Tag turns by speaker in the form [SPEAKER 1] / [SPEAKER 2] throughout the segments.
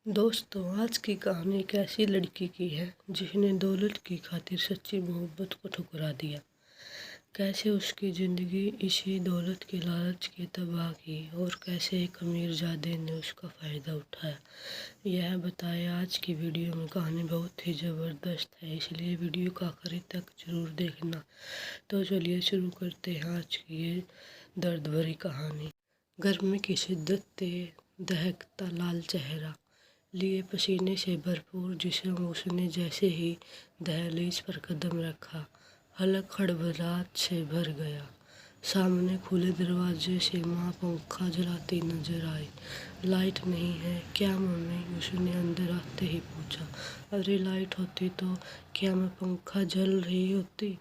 [SPEAKER 1] दोस्तों, आज की कहानी एक ऐसी लड़की की है जिसने दौलत की खातिर सच्ची मोहब्बत को ठुकरा दिया। कैसे उसकी ज़िंदगी इसी दौलत के लालच की तबाह की और कैसे एक अमीरजादे ने उसका फ़ायदा उठाया, यह बताए आज की वीडियो में। कहानी बहुत ही ज़बरदस्त है, इसलिए वीडियो का आखिरी तक ज़रूर देखना। तो चलिए शुरू करते हैं आज की ये दर्द भरी कहानी। गर्मी की शिद्दत थे, दहकता लाल चेहरा लिए पसीने से भरपूर जिस्म उसने जैसे ही दहलीज पर कदम रखा, हलक खड़बड़ाहट से भर गया। सामने खुले दरवाजे से माँ पंखा जलाती नजर आई। लाइट नहीं है क्या मम्मी? उसने अंदर आते ही पूछा। अरे लाइट होती तो क्या मैं पंखा जल रही होती?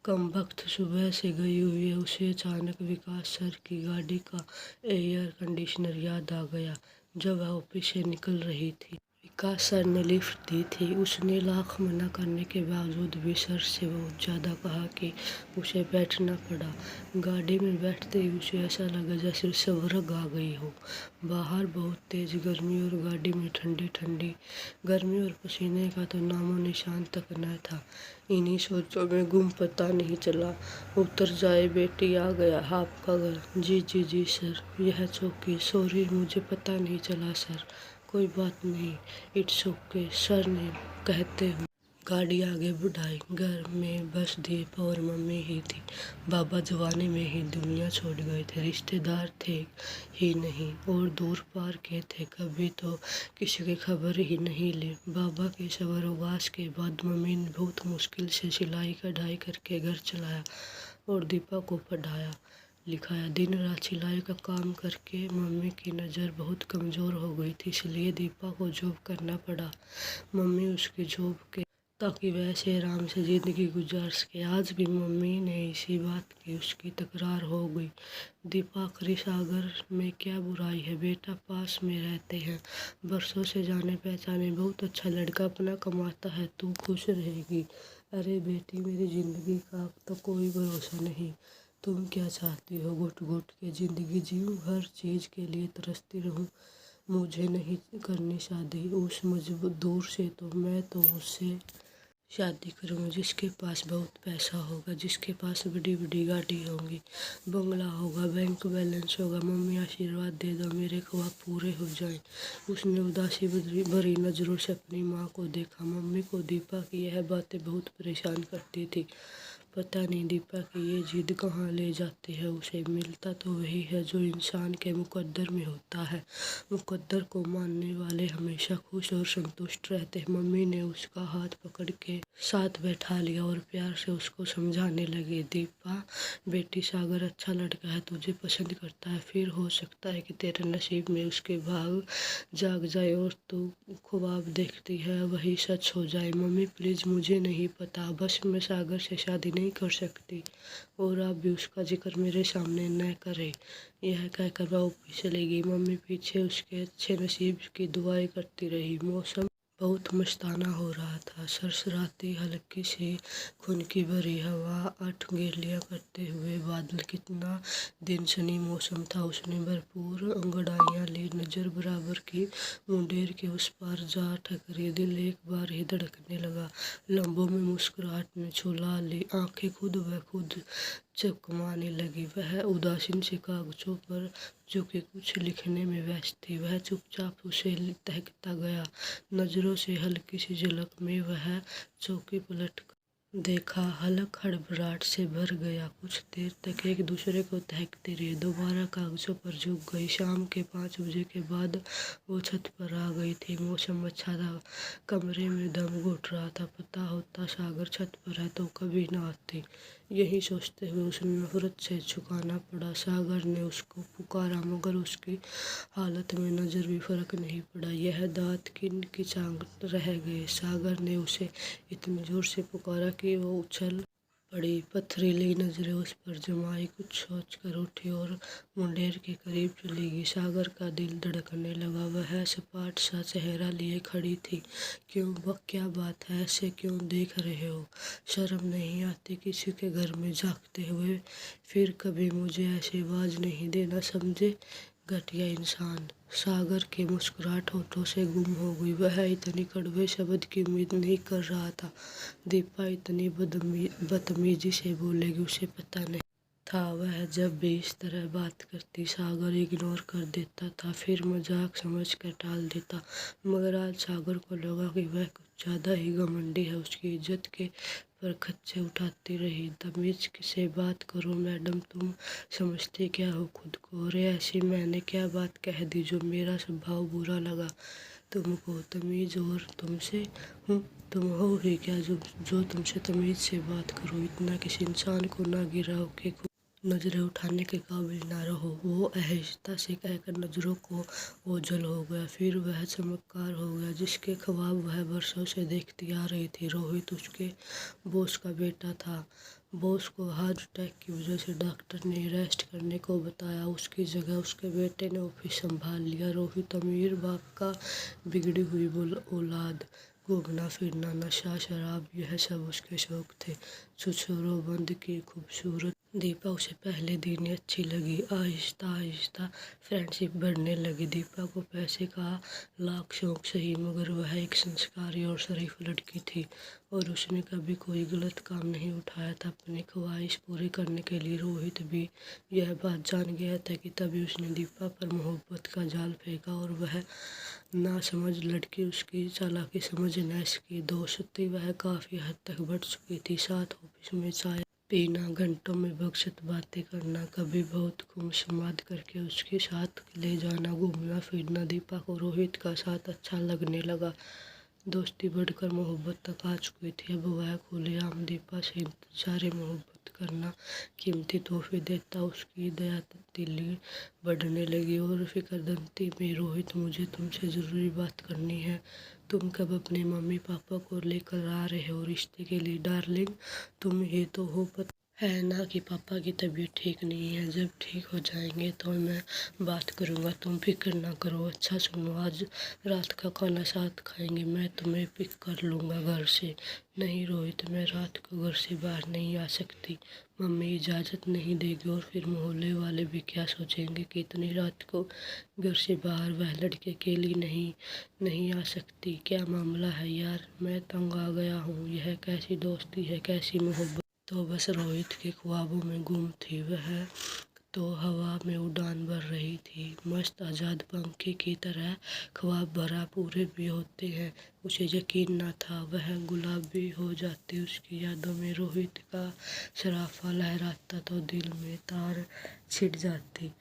[SPEAKER 1] कमबख्त सुबह से गई हुई है। उसे अचानक विकास सर की गाड़ी का एयर कंडीशनर याद आ गया जब वह ऑफिस से निकल रही थी। विकास सर ने लिफ्ट दी थी। उसने लाख मना करने के बावजूद भी सर से बहुत ज़्यादा कहा कि उसे बैठना पड़ा। गाड़ी में बैठते ही उसे ऐसा लगा जैसे स्वर्ग आ गई हो। बाहर बहुत तेज़ गर्मी और गाड़ी में ठंडी ठंडी गर्मी और पसीने का तो नामो निशान तक न था। इन्हीं सोचों में गुम पता नहीं चला। उतर जाए बेटी, आ गया आपका घर। जी जी जी सर, यह चौकी। सॉरी, मुझे पता नहीं चला सर। कोई बात नहीं, इट्स ओके सर ने कहते हुए गाड़ी आगे बढ़ाई। घर में बस दीपा और मम्मी ही थी। बाबा जवानी में ही दुनिया छोड़ गए थे। रिश्तेदार थे ही नहीं और दूर पार के थे, कभी तो किसी की खबर ही नहीं ली। बाबा के स्वर्गवास के बाद मम्मी ने बहुत मुश्किल से सिलाई कढ़ाई करके घर चलाया और दीपा को पढ़ाया लिखाया। दिन रात सिलाई का काम करके मम्मी की नज़र बहुत कमज़ोर हो गई थी, इसलिए दीपा को जॉब करना पड़ा। मम्मी उसकी जॉब के ताकि वैसे आराम से ज़िंदगी गुजार सके। आज भी मम्मी ने इसी बात की उसकी तकरार हो गई। दीपा आखिरी सागर में क्या बुराई है बेटा, पास में रहते हैं बरसों से, जाने पहचाने, बहुत अच्छा लड़का, अपना कमाता है, तू खुश रहेगी। अरे बेटी, मेरी ज़िंदगी का तो कोई भरोसा नहीं। तुम क्या चाहती हो? घुट घुट के ज़िंदगी जीऊँ, हर चीज़ के लिए तरसती रहूँ? मुझे नहीं करनी शादी उस मजदूर से, तो मैं तो उससे शादी करूँगी जिसके पास बहुत पैसा होगा, जिसके पास बड़ी बड़ी गाड़ी होंगी, बंगला होगा, बैंक बैलेंस होगा। मम्मी आशीर्वाद दे दो, मेरे ख्वाब पूरे हो जाएं। उसने उदासी भरी नज़रों से अपनी माँ को देखा। मम्मी को दीपा की यह बातें बहुत परेशान करती थी। पता नहीं दीपा की ये जिद कहाँ ले जाती है उसे। मिलता तो वही है जो इंसान के मुकद्दर में होता है। मुकद्दर को मानने वाले हमेशा खुश और संतुष्ट रहते हैं। मम्मी ने उसका हाथ पकड़ के साथ बैठा लिया और प्यार से उसको समझाने लगी। दीपा बेटी, सागर अच्छा लड़का है, तुझे पसंद करता है। फिर हो सकता है कि तेरे नसीब में उसके भाग जाग जाए और तू ख्वाब देखती है वही सच हो जाए। मम्मी प्लीज़, मुझे नहीं पता, बस मैं सागर से शादी नहीं कर सकती और आप भी उसका जिक्र मेरे सामने न करें। यह कहकर वह ऑफिस चली गई। मम्मी पीछे उसके अच्छे नसीब की दुआएं करती रही। मौसम बहुत मस्ताना हो रहा था। सरसराती हल्की सी खून की भरी हवा आठ गेलियाँ करते हुए बादल। कितना दिन सनी मौसम था। उसने भरपूर अंगड़ाइयाँ ली, नज़र बराबर की मुंडेर के उस पार जा ठहरी। दिल एक बार ही धड़कने लगा। लम्बों में मुस्कुराहट ने छुला ली। आंखें खुद ब खुद चकमाने लगी। वह उदासीन से कागजों पर जो कि कुछ लिखने में व्यस्त थी, वह चुपचाप उसे तहकता गया। नज़रों से हल्की सी झलक में वह चौकी पलट देखा। हलक हड़बड़ाहट से भर गया। कुछ देर तक एक दूसरे को तहकते रहे, दोबारा कागजों पर झुक गई। शाम के 5 बजे के बाद वो छत पर आ गई थी। मौसम अच्छा था, कमरे में दम घुट रहा था। पता होता सागर छत पर है तो कभी ना आती। यही सोचते हुए उसे नफरत से झुकाना पड़ा। सागर ने उसको पुकारा मगर उसकी हालत में नज़र भी फर्क नहीं पड़ा। यह दांत किन की चांग रह गए। सागर ने उसे इतनी जोर से पुकारा कि वो उछल पड़ी। पथरीली नजरें उस पर जमाई, कुछ सोच कर उठी और मुंडेर के करीब चली गई। सागर का दिल धड़कने लगा। वह सपाट सा चेहरा लिए खड़ी थी। क्यों? वह क्या बात है, ऐसे क्यों देख रहे हो? शर्म नहीं आती किसी के घर में झांकते हुए? फिर कभी मुझे ऐसे आवाज़ नहीं देना, समझे? घटिया इंसान। सागर की मुस्कुराहट होठों से गुम हो गई। वह इतनी कड़वे शब्द की उम्मीद नहीं कर रहा था। दीपा इतनी बदतमीजी से बोलेगी उसे पता नहीं था। वह जब भी इस तरह बात करती सागर इग्नोर कर देता था, फिर मजाक समझ कर टाल देता। मगर आज सागर को लगा कि वह कुछ ज़्यादा ही घमंडी है। उसकी इज्जत के परखच्चे उठाती रही। तमीज से बात करो मैडम, तुम समझते क्या हो खुद को? अरे ऐसी मैंने क्या बात कह दी जो मेरा स्वभाव बुरा लगा तुमको? तमीज और तुमसे हूँ, तुम हो ही क्या जो तुमसे तमीज से बात करो? इतना किसी इंसान को ना गिराओ कि नजरें उठाने के काबिल ना रहो। वो आहिस्ता से कहकर नजरों को ओझल हो गया। फिर वह चमत्कार हो गया जिसके ख्वाब वह वर्षों से देखती आ रही थी। रोहित उसके बॉस का बेटा था। बॉस को हार्ट अटैक की वजह से डॉक्टर ने रेस्ट करने को बताया। उसकी जगह उसके बेटे ने ऑफिस संभाल लिया। रोहित अमीर बाप का बिगड़ी हुई औलाद। घूमना फिरना, नशा, शराब, यह सब उसके शौक थे। छुछोरों बंद की खूबसूरत दीपा उसे पहले दिन ही अच्छी लगी। आहिस्ता आहिस्ता फ्रेंडशिप बढ़ने लगी। दीपा को पैसे का लाख शौक सही, मगर वह एक संस्कारी और शरीफ लड़की थी और उसने कभी कोई गलत काम नहीं उठाया था अपनी ख्वाहिश पूरी करने के लिए। रोहित भी यह बात जान गया था कि तभी उसने दीपा पर मोहब्बत का जाल फेंका और वह ना समझ लड़की उसकी चालाकी समझ न सकी। दोस्ती वह काफ़ी हद तक बढ़ चुकी थी। साथ ऑफिस में चाय पीना, घंटों में बकचोद बातें करना, कभी बहुत खूब संवाद करके उसके साथ ले जाना, घूमना फिरना। दीपा को रोहित का साथ अच्छा लगने लगा। दोस्ती बढ़कर मोहब्बत तक आ चुकी थी। अब वह खुलेआम दीपा से इंतजार मोहब्बत करना, कीमती तोहफे देता। उसकी दया दिली बढ़ने लगी और फिक्रमंदी में, रोहित मुझे तुमसे ज़रूरी बात करनी है। तुम कब अपने मम्मी पापा को लेकर आ रहे हो रिश्ते के लिए? डार्लिंग, तुम ही तो हो, पता है ना कि पापा की तबीयत ठीक नहीं है। जब ठीक हो जाएंगे तो मैं बात करूँगा, तुम फिक्र ना करो। अच्छा सुनो, आज रात का खाना साथ खाएंगे, मैं तुम्हें पिक कर लूँगा घर से। नहीं रोहित, मैं रात को घर से बाहर नहीं आ सकती, मम्मी इजाज़त नहीं देगी और फिर मोहल्ले वाले भी क्या सोचेंगे कि इतनी रात को घर से बाहर वह लड़की अकेली नहीं आ सकती। क्या मामला है यार, मैं तंग आ गया हूँ। यह कैसी दोस्ती है, कैसी मोहब्बत? तो बस रोहित के ख्वाबों में गुम थी। वह तो हवा में उड़ान भर रही थी, मस्त आज़ाद पंखी की तरह। ख्वाब भरा पूरे भी होते हैं। उसे यकीन न था वह गुलाबी हो जाती। उसकी यादों में रोहित का सराफा लहराता तो दिल में तार छिड़ जाती।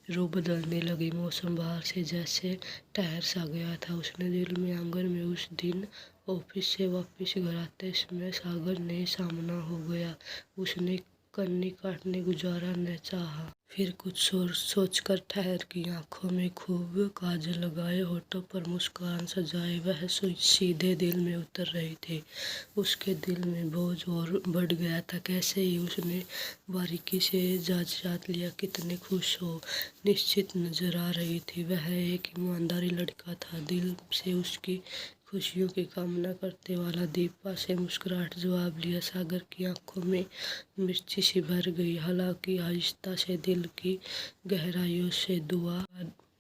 [SPEAKER 1] रूह बदलने लगी। मौसम बाहर से जैसे ठहर सा गया था। उसने दिल में आंगन में उस दिन ऑफिस से वापस घर आते समय सागर ने सामना हो गया। उसने कन्नी काटने गुजारा न चाहा। फिर कुछ सोचकर ठहर की आंखों में खूब काजल लगाए, होठों पर मुस्कान सजाए वह सीधे दिल में उतर रही थी। उसके दिल में बोझ और बढ़ गया था। कैसे ही उसने बारीकी से जांच लिया, कितने खुश हो निश्चित नजर आ रही थी। वह एक ईमानदारी लड़का था, दिल से उसकी खुशियों की कामना करते वाला। दीपा से मुस्कुराहट जवाब लिया। सागर की आंखों में मिर्ची सी भर गई, हालांकि आहिस्ता से दिल की गहराइयों से दुआ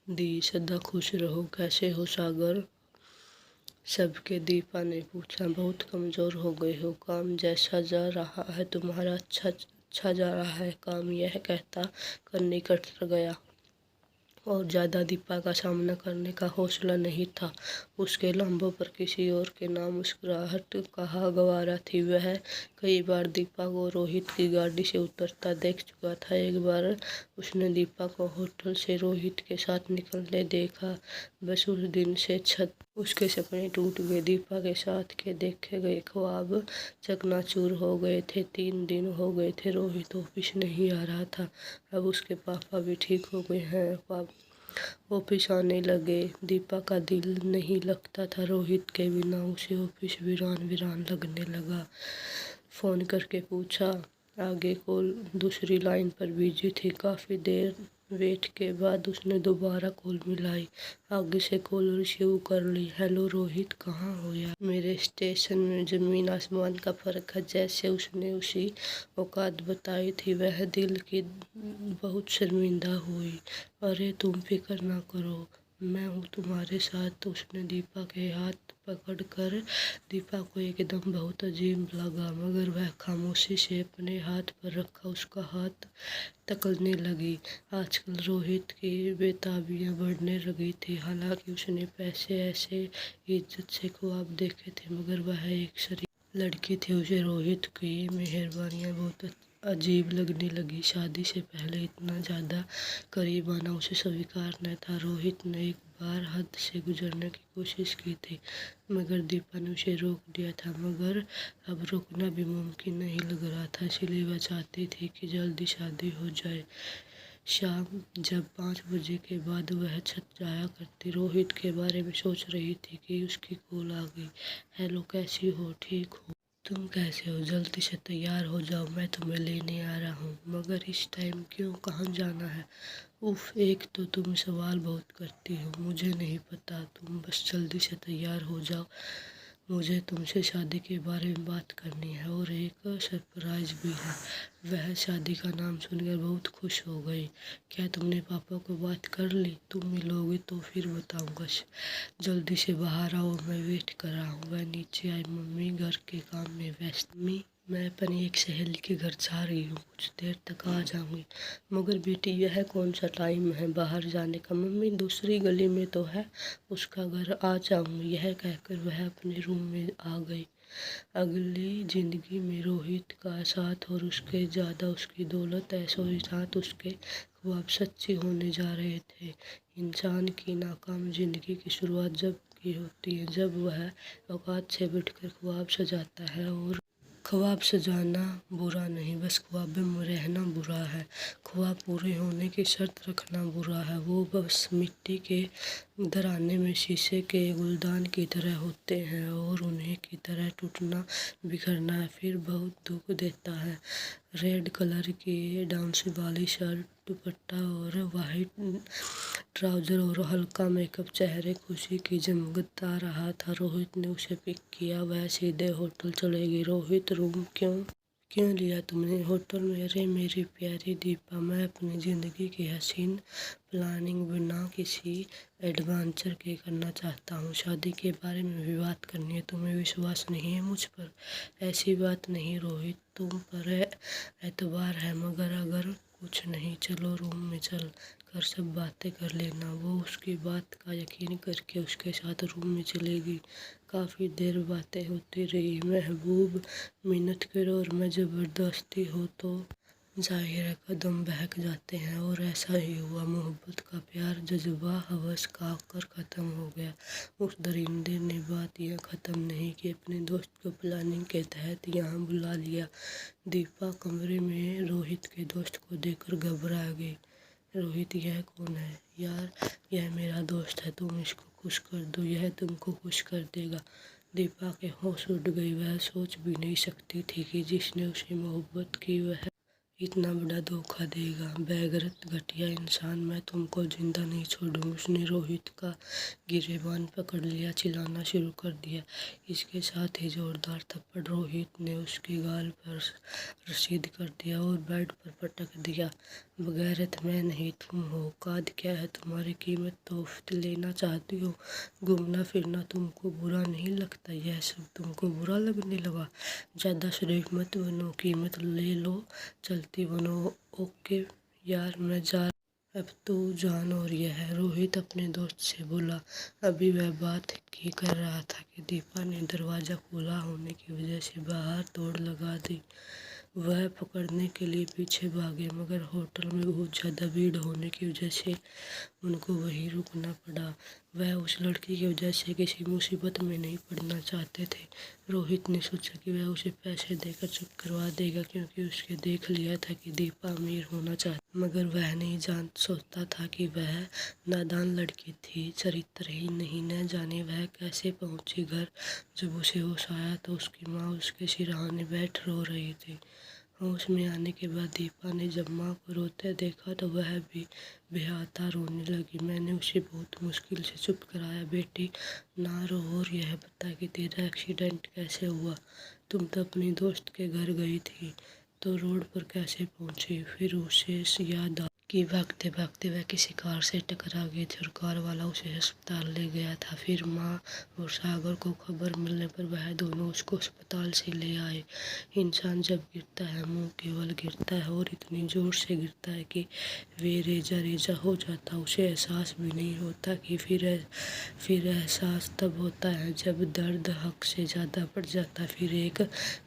[SPEAKER 1] दी, सदा खुश रहो। कैसे हो सागर? सबके दीपा ने पूछा। बहुत कमज़ोर हो गए हो, काम जैसा जा रहा है तुम्हारा? अच्छा जा रहा है काम, यह कहता कन्नी कट गया। और ज़्यादा दीपा का सामना करने का हौसला नहीं था। उसके लंबों पर किसी और के नाम मुस्कुराहट कहा गवारा थी। वह कई बार दीपा को रोहित की गाड़ी से उतरता देख चुका था। एक बार उसने दीपा को होटल से रोहित के साथ निकलने देखा। बस उस दिन से उसके सपने टूट गए। दीपा के साथ के देखे गए ख्वाब चकनाचूर हो गए थे। 3 दिन हो गए थे रोहित ऑफिस नहीं आ रहा था। अब उसके पापा भी ठीक हो गए हैं, ऑफिस आने लगे। दीपा का दिल नहीं लगता था रोहित के बिना। उसे ऑफिस वीरान वीरान लगने लगा। फ़ोन करके पूछा, आगे कॉल दूसरी लाइन पर बिजी थी। काफ़ी देर वेट के बाद उसने दोबारा कॉल मिलाई। आगे से कॉल रिसीव कर ली। हेलो रोहित, कहाँ हो यार? मेरे स्टेशन में ज़मीन आसमान का फ़र्क है। जैसे उसने उसी औकात बताई थी वह दिल की बहुत शर्मिंदा हुई। अरे तुम फिक्र ना करो, मैं हूँ तुम्हारे साथ। उसने दीपा के हाथ पकड़कर दीपा को एकदम बहुत अजीब लगा, मगर वह खामोशी से अपने हाथ पर रखा उसका हाथ तकलने लगी। आजकल रोहित की बेताबियां बढ़ने लगी थी। हालांकि उसने पैसे ऐसे इज्जत से ख्वाब देखे थे, मगर वह एक शरीफ लड़की थी। उसे रोहित की मेहरबानियां बहुत अजीब लगने लगी। शादी से पहले इतना ज़्यादा करीब आना उसे स्वीकार न था। रोहित ने एक बार हद से गुजरने की कोशिश की थी, मगर दीपा ने उसे रोक दिया था। मगर अब रोकना भी मुमकिन नहीं लग रहा था, इसलिए वह चाहती थी कि जल्दी शादी हो जाए। शाम जब 5 बजे के बाद वह छत जाया करती, रोहित के बारे में सोच रही थी कि उसकी कॉल आ गई। हेलो, कैसी हो? ठीक हो? तुम कैसे हो? जल्दी से तैयार हो जाओ, मैं तुम्हें लेने आ रहा हूँ। मगर इस टाइम क्यों? कहाँ जाना है? उफ, एक तो तुम सवाल बहुत करती हो। मुझे नहीं पता, तुम बस जल्दी से तैयार हो जाओ। मुझे तुमसे शादी के बारे में बात करनी है और एक सरप्राइज भी है। वह शादी का नाम सुनकर बहुत खुश हो गई। क्या तुमने पापा को बात कर ली? तुम मिलोगे तो फिर बताऊंगा। जल्दी से बाहर आओ, मैं वेट कर रहा हूँ। वह नीचे आई। मम्मी घर के काम में व्यस्त। मम्मी, मैं अपनी एक सहेली के घर जा रही हूँ, कुछ देर तक आ जाऊंगी। मगर बेटी, यह कौन सा टाइम है बाहर जाने का? मम्मी, दूसरी गली में तो है उसका घर, आ जाऊंगी। यह कहकर वह अपने रूम में आ गई। अगली जिंदगी में रोहित का साथ और उसके ज़्यादा उसकी दौलत, ऐशो इशात, उसके ख्वाब सच्चे होने जा रहे थे। इंसान की नाकाम जिंदगी की शुरुआत जब की होती है, जब वह औकात से बढ़कर ख्वाब सजाता है। और ख्वाब सजाना बुरा नहीं, बस ख्वाब में रहना बुरा है। ख्वाब पूरे होने की शर्त रखना बुरा है। वो बस मिट्टी के घराने में शीशे के गुलदान की तरह होते हैं और उन्हीं की तरह टूटना बिखरना फिर बहुत दुख देता है। रेड कलर की डांस वाली शर्ट, दुपट्टा और वाइट ट्राउजर और हल्का मेकअप, चेहरे खुशी की चमकता रहा था। रोहित ने उसे पिक किया। वह सीधे होटल चले गई। रोहित, रूम क्यों क्यों लिया तुमने होटल में? अरे मेरी प्यारी दीपा, मैं अपनी ज़िंदगी की हसीन प्लानिंग बिना किसी एडवेंचर के करना चाहता हूँ। शादी के बारे में भी बात करनी है। तुम्हें विश्वास नहीं है मुझ पर? ऐसी बात नहीं रोहित, तुम पर एतबार है, मगर अगर कुछ नहीं, चलो रूम में चल कर सब बातें कर लेना। वो उसकी बात का यकीन करके उसके साथ रूम में चलेगी। काफ़ी देर बातें होती रही। महबूब मिन्नत करो और मैं ज़बरदस्ती हो तो ज़ाहिर है कदम बहक जाते हैं। और ऐसा ही हुआ। मोहब्बत का प्यार जज्बा हवस का कर ख़त्म हो गया। उस दरिंदे ने बात यह ख़त्म नहीं की, अपने दोस्त को प्लानिंग के तहत यहाँ बुला लिया। दीपा कमरे में रोहित के दोस्त को देखकर घबरा गई। रोहित, यह कौन है? यार, यह मेरा दोस्त है, तुम इसको खुश कर दो, यह तुमको खुश कर देगा। दीपा के होश उड़ गई। वह सोच भी नहीं सकती थी कि जिसने उसे मोहब्बत की वह इतना बड़ा धोखा देगा। बेगैरत घटिया इंसान, मैं तुमको जिंदा नहीं छोड़ूंगी। उसने रोहित का गिरेबान पकड़ लिया, चिल्लाना शुरू कर दिया। इसके साथ ही जोरदार थप्पड़ रोहित ने उसके गाल पर रसीद कर दिया और बेड पर पटक दिया। बगैरत मैं नहीं, तुम हो। औकात क्या है तुम्हारी? कीमत तोहफे लेना चाहती हो? घूमना फिरना तुमको बुरा नहीं लगता? यह सब तुमको बुरा लगने लगा? ज़्यादा शरीफ मत बनो, कीमत ले लो, चलती बनो। ओके यार, मैं जा। अब तू जान। और यह है, रोहित अपने दोस्त से बोला। अभी वह बात ही कर रहा था कि दीपा ने दरवाज़ा खुला होने की वजह से बाहर दौड़ लगा दी। वह पकड़ने के लिए पीछे भागे, मगर होटल में बहुत ज़्यादा भीड़ होने की वजह से उनको वहीं रुकना पड़ा। वह उस लड़की की वजह से किसी मुसीबत में नहीं पड़ना चाहते थे। रोहित ने सोचा कि वह उसे पैसे देकर चुप करवा देगा, क्योंकि उसके देख लिया था कि दीपा अमीर होना चाहती, मगर वह नहीं जान सोचता था कि वह नादान लड़की थी, चरित्रहीन नहीं। न जाने वह कैसे पहुंची घर। जब उसे होश आया तो उसकी माँ उसके सिरहाने बैठ रो रही थी। होश में आने के बाद दीपा ने जब माँ को रोते देखा तो वह भी बेहाता रोने लगी। मैंने उसे बहुत मुश्किल से चुप कराया। बेटी ना रो और यह बता कि तेरा एक्सीडेंट कैसे हुआ। तुम तो अपनी दोस्त के घर गई थी तो रोड पर कैसे पहुंची। फिर उसे याद आ कि भागते भागते वह किसी कार से टकरा गई थी और कार वाला उसे अस्पताल ले गया था। फिर माँ और सागर को खबर मिलने पर वह दोनों उसको अस्पताल से ले आए। इंसान जब गिरता है मुंह केवल गिरता है और इतनी जोर से गिरता है कि वे रेजा रेजा हो जाता। उसे एहसास भी नहीं होता कि फिर एहसास तब होता है जब दर्द हक से ज़्यादा बढ़ जाता। फिर एक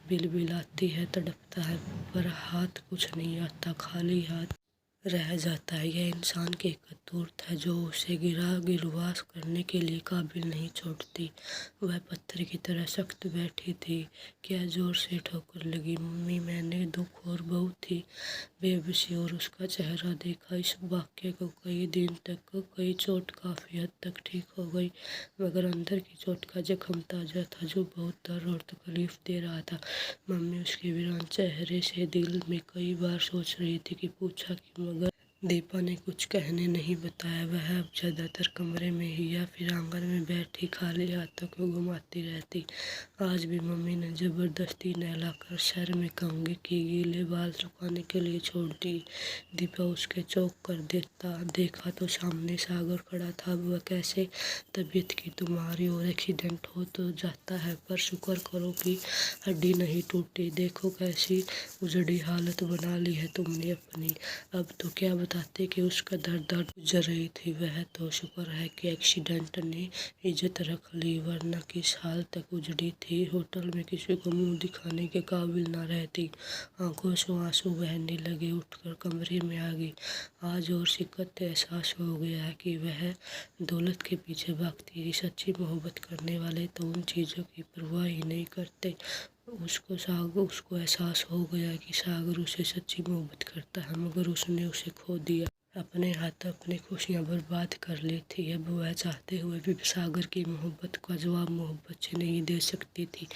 [SPEAKER 1] बिलबिल आती है, तड़पता है पर हाथ कुछ नहीं आता, खाली हाथ रह जाता है। यह इंसान की करतूत है जो उसे गिरवास करने के लिए काबिल नहीं छोड़ती। वह पत्थर की तरह सख्त बैठी थी। क्या जोर से ठोकर लगी। मम्मी, मैंने दुख और बहुत ही बेबसी और उसका चेहरा देखा। इस वाक्य को कई दिन तक कई चोट काफ़ी हद तक ठीक हो गई, मगर अंदर की चोट का जख्म ताज़ा था जो बहुत दर्द और तकलीफ दे रहा था। मम्मी उसके वीरान चेहरे से दिल में कई बार सोच रही थी कि पूछा कि मगर दीपा ने कुछ कहने नहीं बताया। वह अब ज़्यादातर कमरे में ही या फिर आंगन में बैठी खाली हाथों को घुमाती रहती। आज भी मम्मी ने ज़बरदस्ती नहलाकर सर में कंघी की गीले बाल सुखाने के लिए छोड़ दी। दीपा उसके चौंक कर देखा तो सामने सागर खड़ा था। वह कैसे तबीयत की तुम्हारी और एक्सीडेंट हो तो जाता है पर शुक्र करो कि हड्डी नहीं टूटी। देखो कैसी उजड़ी हालत बना ली है तुमने अपनी। अब तो क्या बताते कि उसका दर्द गुजर रही थी। वह तो शुक्र है कि एक्सीडेंट ने इज्जत रख ली, वरना किस हाल तक उजड़ी थी। होटल में किसी को मुंह दिखाने के काबिल न रहती। आंखों से आंसू बहने लगे। उठकर कमरे में आ गई। आज और शिकत एहसास हो गया है कि वह दौलत के पीछे भागती थी। सच्ची मोहब्बत करने वाले तो उन चीज़ों की परवाह ही नहीं करते। उसको एहसास हो गया कि सागर उसे सच्ची मोहब्बत करता है, मगर उसने उसे खो दिया। अपने हाथ अपनी खुशियाँ बर्बाद कर ली थी। अब वह चाहते हुए भी सागर की मोहब्बत का जवाब मोहब्बत से नहीं दे सकती थी,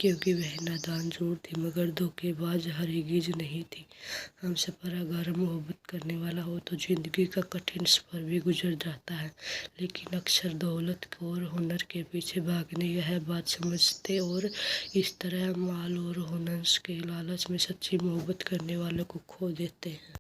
[SPEAKER 1] क्योंकि वह नादान जरूर थी मगर धोखेबाज हरगिज नहीं थी। हमसे पर अगर मोहब्बत करने वाला हो तो ज़िंदगी का कठिन सफ़र भी गुजर जाता है, लेकिन अक्सर दौलत और हुनर के पीछे भागने यह बात समझते और इस तरह माल और हुनर के लालच में सच्ची मोहब्बत करने वालों को खो देते हैं।